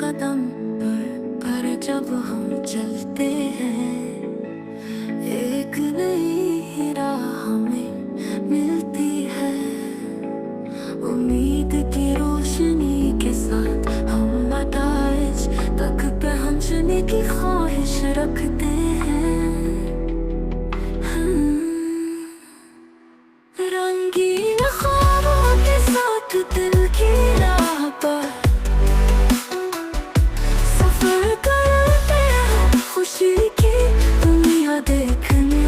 कदम पर जब हम चलते हैं, एक नई राह हमें मिलती है। उम्मीद की रोशनी के साथ हम नताइज तक पहुंचने की ख्वाहिश रखते हैं। रंगीन ख्वाबों के साथ दिल की राह पर सफर करते हैं, खुशी की दुनिया देखने।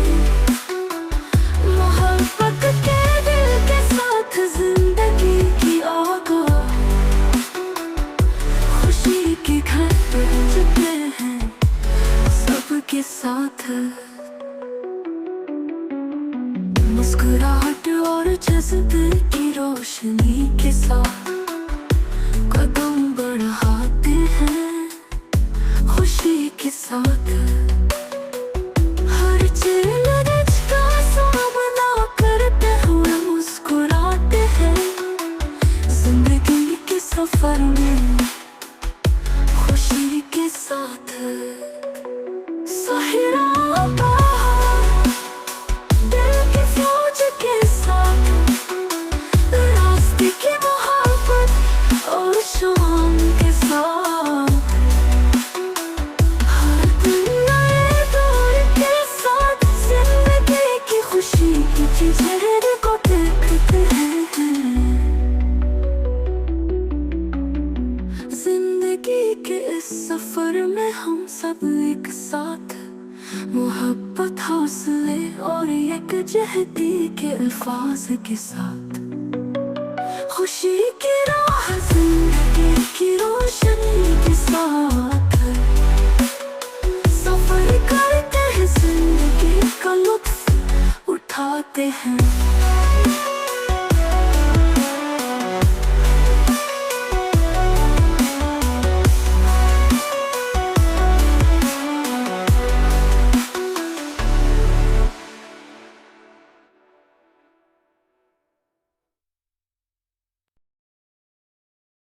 मोहब्बत के दिल के साथ जिंदगी की आगो, खुशी के घर पहुंचते हैं सबके साथ। मुस्कुराहट और जज्बे की रोशनी के साथ कदम बढ़ाते हैं खुशी के साथ। हर चैलेंज का सामना करते हुए मुस्कुराते हैं, जिंदगी के सफर में खुशी के साथ। सहारा के इस सफर में हम सब एक साथ, मोहब्बत हौसले और यकजहती के अल्फाज के साथ। खुशी की राह जिंदगी की रोशनी के साथ सफर करते हैं, जिंदगी का लुत्फ उठाते हैं।